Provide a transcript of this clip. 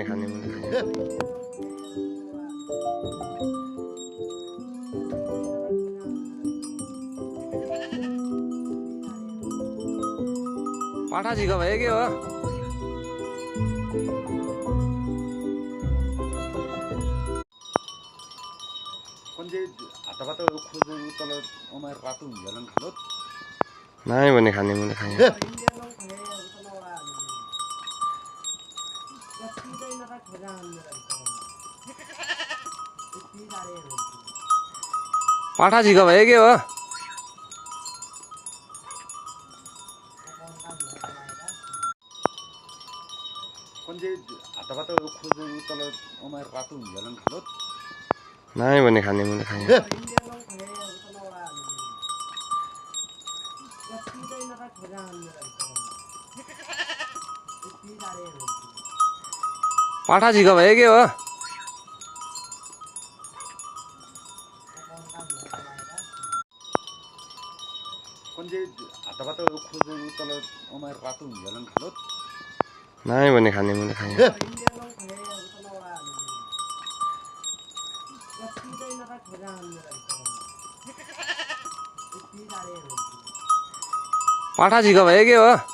भने खाने मैले खाएँ। पाठा झिको भयो के हो? नाइ भने खाने मैले खाएँ। पाठा झिको भयो के हो? नाइ भने खाने मैले खाएँ। पाठा झिको भयो के हो? नाइ भने खाने मैले खाएँ। पाठा झिको भयो के हो?